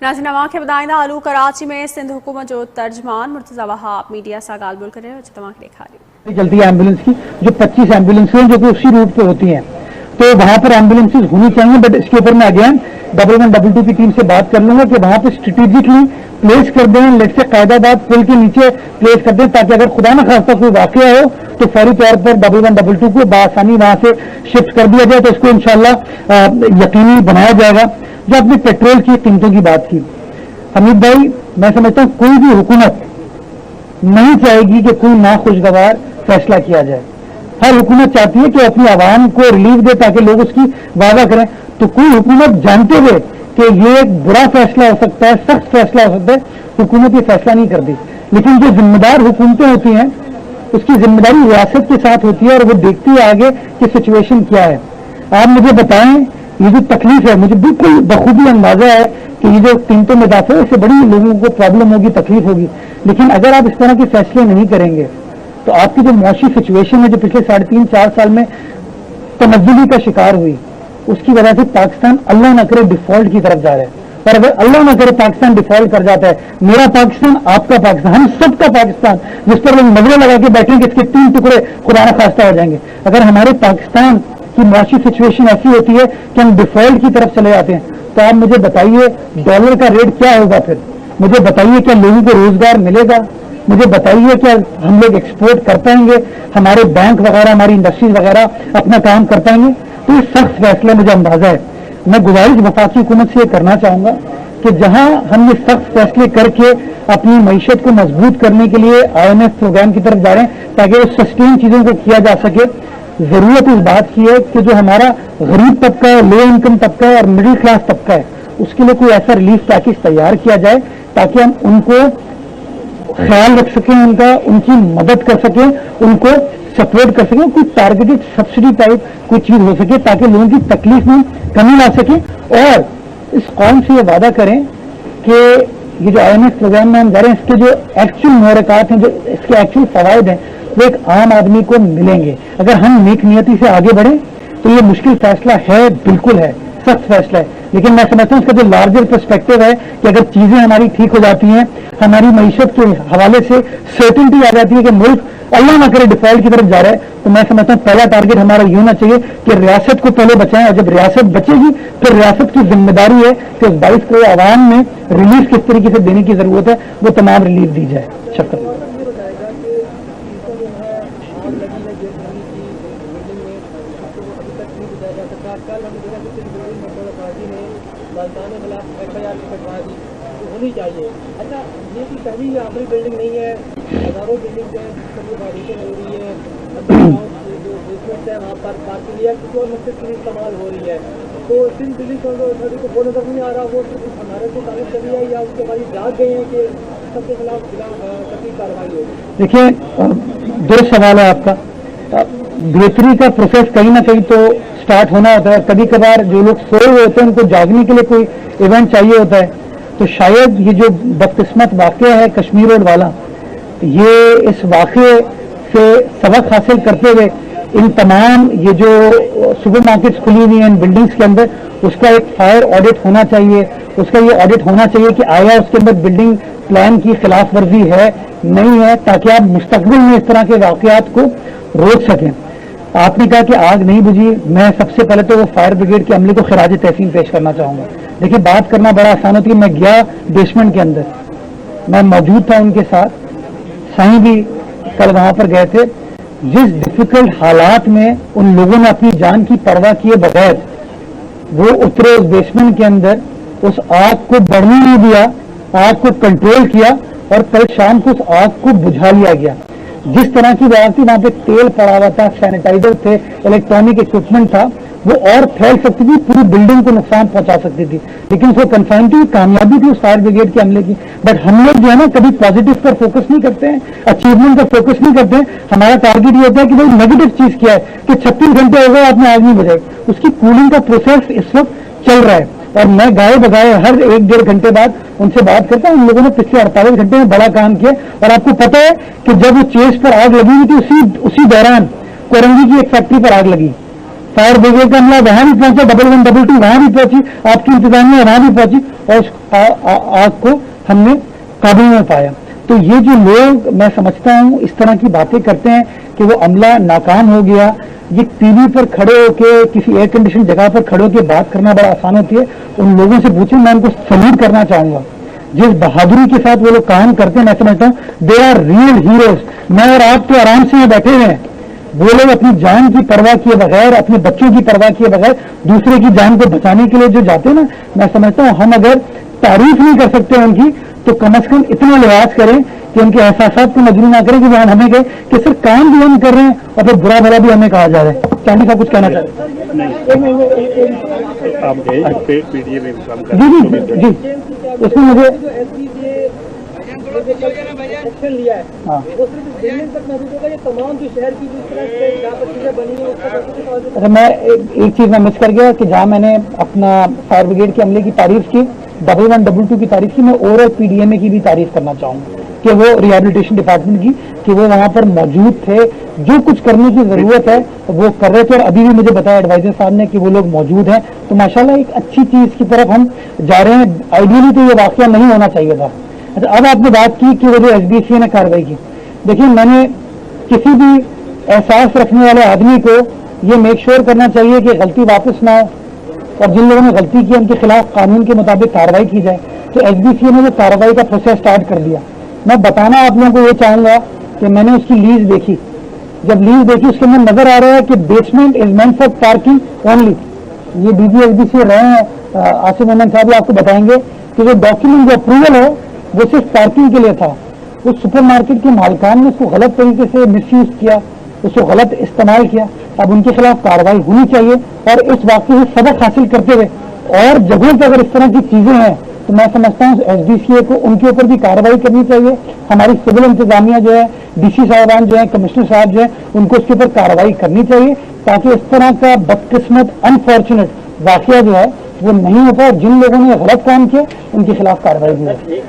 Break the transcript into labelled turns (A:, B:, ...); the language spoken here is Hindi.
A: नाज़रीन के ॿुधाईंदा आलू कराची में सिंध हुकूमत जो तर्जमान मुर्तज़ा वहाब मीडिया से ॻाल्हि ॿोल करे रहियो
B: चलती है एम्बुलेंस की, जो 25 एम्बुलेंस हैं जो कि उसी रूट पे होती हैं, तो वहां पर एम्बुलेंसेज होनी चाहिए। बट इसके ऊपर मैं अगेन 1122 की टीम से बात कर लूंगा कि वहां पे स्ट्रेटेजिकली प्लेस कर दें, लेट से कायदाबाद पुल के नीचे प्लेस कर दें, ताकि अगर खुदा न खास्ता कोई वाकया हो तो फौरी तौर पर 1122 को बासानी वहां से शिफ्ट कर दिया जाए। तो इसको इंशाल्लाह यकीनी बनाया जाएगा। जो आपने पेट्रोल की कीमतों की बात की, हमीद भाई, मैं समझता हूं कोई भी हुकूमत नहीं चाहेगी कि कोई नाखुशगवार फैसला किया जाए। हर हुकूमत चाहती है कि अपनी आवाम को रिलीफ दे ताकि लोग उसकी वादा करें। तो कोई हुकूमत जानते हुए कि ये एक बुरा फैसला हो सकता है, सख्त फैसला हो सकता है, हुकूमत ये फैसला नहीं करती। लेकिन जो जिम्मेदार हुकूमतें होती हैं उसकी जिम्मेदारी रियासत के साथ होती है और वो देखती है आगे कि सिचुएशन क्या है। आप मुझे बताएं, ये जो तकलीफ है, मुझे बिल्कुल बखूबी अंदाजा है कि ये जो कीमतों में इजाफा है इससे बड़ी लोगों को प्रॉब्लम होगी, तकलीफ होगी। लेकिन अगर आप इस तरह के फैसले नहीं करेंगे तो आपकी जो मुआशी सिचुएशन है, जो पिछले 3.5-4 साल में तनज़्ज़ुली का शिकार हुई, उसकी वजह से पाकिस्तान अल्लाह न करे डिफॉल्ट की तरफ जा रहा है। और अगर अल्लाह न करे पाकिस्तान डिफॉल्ट कर जाता है, मेरा पाकिस्तान, आपका पाकिस्तान, हम सबका पाकिस्तान, जिस पर लोग नजरें लगा के बैठेंगे, इसके 3 टुकड़े खुदा न खास्ता हो जाएंगे। अगर हमारे पाकिस्तान की मुआशी सिचुएशन ऐसी होती है कि हम डिफॉल्ट की तरफ चले जाते हैं, तो आप मुझे बताइए डॉलर का रेट क्या होगा। फिर मुझे बताइए क्या लोगों को रोजगार मिलेगा, मुझे बताइए क्या हम लोग एक्सपोर्ट कर पाएंगे, हमारे बैंक वगैरह, हमारी इंडस्ट्रीज वगैरह अपना काम कर पाएंगे। तो ये सख्त फैसला मुझे अंदाजा है। मैं गुजारिश वफाकी हुकूमत से करना चाहूंगा कि जहां हम ये सख्त फैसले करके अपनी मईशत को मजबूत करने के लिए IMF प्रोग्राम की तरफ जा रहे हैं ताकि वो सस्टेन चीजों को किया जा सके, जरूरत इस बात की है कि जो हमारा गरीब तबका है, लो इनकम तबका है और मिडिल क्लास तबका है, उसके लिए कोई ऐसा रिलीफ पैकेज तैयार किया जाए ताकि हम उनको ख्याल रख सकें, उनकी मदद कर सकें, उनको सपोर्ट कर सकें, कोई टारगेटेड सब्सिडी टाइप कोई चीज हो सके ताकि लोगों की तकलीफ में कमी ला सके। और इस कौम से ये वादा करें कि ये जो IMF प्रोग्राम में हम जा रहे हैं, इसके जो एक्चुअल मुहरकात हैं, जो इसके एक्चुअल फवायद हैं, वो एक आम आदमी को मिलेंगे। अगर हम नेक नियति से आगे बढ़े तो ये मुश्किल फैसला है, बिल्कुल है, सख्त फैसला है, लेकिन मैं समझता हूँ इसका जो लार्जर पर्सपेक्टिव है कि अगर चीजें हमारी ठीक हो जाती हैं, हमारी मईशत के हवाले से सर्टेनिटी आ जाती है कि मुल्क अल्लाह ना करे डिफॉल्ट की तरफ जा रहा है, तो मैं समझता हूँ पहला टारगेट हमारा ये होना चाहिए कि रियासत को पहले बचाएं। और जब रियासत बचेगी फिर रियासत की जिम्मेदारी है कि उस 22 करोड़ आवाम में रिलीफ किस तरीके से देने की जरूरत है, वो तमाम रिलीफ दी जाए। शुक्रिया।
C: होनी चाहिए। अच्छा, ये की पहली आखिरी बिल्डिंग नहीं है, हजारों बिल्डिंग है, सबकी बारिशें हो रही है, जो बेसमेंट है वहाँ पर पार्किंग या किसी और मकसद के लिए इस्तेमाल हो रही है, तो सिंध दिल्ली अथॉरिटी को वो नजर नहीं आ रहा, वो हमारे को कागज चली है या उसके हमारी जाग गए हैं कि सबके खिलाफ सख्त कार्रवाई होगी।
B: देखिए, 2 सवाल है आपका। बेहतरी का प्रोसेस कहीं ना कहीं तो स्टार्ट होना होता है। कभी कभार जो लोग सोए हुए होते हैं उनको जागने के लिए कोई इवेंट चाहिए होता है। तो शायद ये जो बदकिस्मत वाकया है कश्मीर रोड वाला, ये इस वाकये से सबक हासिल करते हुए इन तमाम ये जो सुपरमार्केट्स खुली हुई हैं इन बिल्डिंग्स के अंदर, उसका एक फायर ऑडिट होना चाहिए। उसका ये ऑडिट होना चाहिए कि आया उसके अंदर बिल्डिंग प्लान की खिलाफ वर्जी है, नहीं है, ताकि आप मुस्तकबिल में इस तरह के वाकयात को रोक सकें। आपने कहा कि आग नहीं बुझी, मैं सबसे पहले तो वो फायर ब्रिगेड के अमले को खिराज तहसीन पेश करना चाहूंगा। देखिए, बात करना बड़ा आसान होती है। मैं गया बेसमेंट के अंदर, मैं मौजूद था उनके साथ, साईं भी कल वहां पर गए थे। जिस डिफिकल्ट हालात में उन लोगों ने अपनी जान की परवाह किए बगैर वो उतरे उस बेसमेंट के अंदर, उस आग को बढ़ने नहीं दिया, आग को कंट्रोल किया और कल शाम को उस आग को बुझा लिया गया। जिस तरह की आग थी, वहां पे तेल पड़ा हुआ था, सैनिटाइजर थे, इलेक्ट्रॉनिक इक्विपमेंट था, वो और फैल सकती थी, पूरी बिल्डिंग को नुकसान पहुंचा सकती थी। लेकिन उसको कन्फाइन थी, कामयाबी थी उस फायर ब्रिगेड के हमले की। बट हम लोग जो है ना, कभी पॉजिटिव पर फोकस नहीं करते हैं, अचीवमेंट पर फोकस नहीं करते हैं। हमारा टारगेट ये होता है कि भाई नेगेटिव चीज क्या है कि 36 घंटे हो गए आपने आग नहीं बुझाई। उसकी कूलिंग का प्रोसेस इस वक्त चल रहा है और मैं गाए बगाए हर 1-1.5 घंटे बाद उनसे बात करता हूं। उन लोगों ने पिछले 48 घंटे में बड़ा काम किया। और आपको पता है कि जब वो चेस पर आग लगी हुई थी, उसी दौरान कोरंगी की एक फैक्ट्री पर आग लगी। फायर ब्रिगेड का अमला वहां भी पहुंचा, 1122 वहां भी पहुंची, आपकी इंतजामिया वहां भी पहुंची और उस आग को हमने काबू में पाया। तो ये जो लोग, मैं समझता हूं, इस तरह की बातें करते हैं कि वो अमला नाकाम हो गया, ये टीवी पर खड़े होके किसी एयर कंडीशन जगह पर खड़े होकर बात करना बड़ा आसान होती है। उन लोगों से पूछे, मैं उनको सल्यूट करना चाहूंगा जिस बहादुरी के साथ वो लोग काम करते हैं। मैं समझता हूं दे आर रियल हीरोज। मैं और आप तो आराम से बैठे हुए हैं, वो लोग अपनी जान की परवाह किए बगैर, अपने बच्चों की परवाह किए बगैर दूसरे की जान को बचाने के लिए जो जाते हैं ना, मैं समझता हूं हम अगर तारीफ नहीं कर सकते उनकी तो कम से कम इतना लिहाज करें कि उनके एहसासात को मजबूर ना करें कि वो हमें कहे कि सर काम भी हम कर रहे हैं और फिर बुरा भला भी हमें कहा जा रहा है। चांदी साहब कुछ कहना चाहते हैं? जी, उसमें मुझे
C: एक्शन लिया है, वो सिर्फ दिल्ली तक महसूस होगा, ये तमाम जो शहर की जिस तरह से जहाँ पर चीजें बनी है उसका।
B: अरे मैं एक चीज मैं मिस कर गया कि जहाँ मैंने अपना फायर ब्रिगेड के अमले की तारीफ की, 1122 की तारीफ की, मैं ओवरऑल पीडीएमए की भी तारीफ करना चाहूंगा कि वो रिहेबिलिटेशन डिपार्टमेंट की, कि वो वहां पर मौजूद थे, जो कुछ करने की जरूरत है वो कर रहे थे और अभी भी मुझे बताया एडवाइजर साहब ने कि वो लोग मौजूद हैं। तो माशाल्लाह एक अच्छी चीज की तरफ हम जा रहे हैं। आइडियली तो ये वाकया नहीं होना चाहिए था। अच्छा, अब आपने बात की कि वो जो एसबीसी ने कार्रवाई की, देखिए मैंने किसी भी एहसास रखने वाले आदमी को ये मेक श्योर करना चाहिए कि गलती वापस ना हो और जिन लोगों ने गलती की उनके खिलाफ कानून के मुताबिक कार्रवाई की जाए। तो एसबीसी ने जो कार्रवाई का प्रोसेस स्टार्ट कर दिया, मैं बताना आप लोगों को ये चाहूंगा कि मैंने उसकी लीज देखी। जब लीज देखी उसके अंदर नजर आ रहा है कि basement is meant for parking only. ये डीजी एसबीसी रहे हैं आसिफ मोहम्मद साहब, आपको बताएंगे कि जो डॉक्यूमेंट जो अप्रूवल है वो सिर्फ पार्किंग के लिए था। उस सुपरमार्केट के मालिकान ने उसको गलत तरीके से मिसयूज किया, उसको गलत इस्तेमाल किया। अब उनके खिलाफ कार्रवाई होनी चाहिए और इस वाकये से सबक हासिल करते हुए और जगहों पर अगर इस तरह की चीजें हैं तो मैं समझता हूँ एसडीसीए को उनके ऊपर भी कार्रवाई करनी चाहिए। हमारी सिविल इंतजामिया जो है, डीसी साहबान जो है, कमिश्नर साहब जो है, उनको उसके ऊपर कार्रवाई करनी चाहिए ताकि इस तरह का बदकिस्मत अनफॉर्चुनेट वाकया जो है वो नहीं होता और जिन लोगों ने गलत काम किया उनके खिलाफ कार्रवाई की जाए।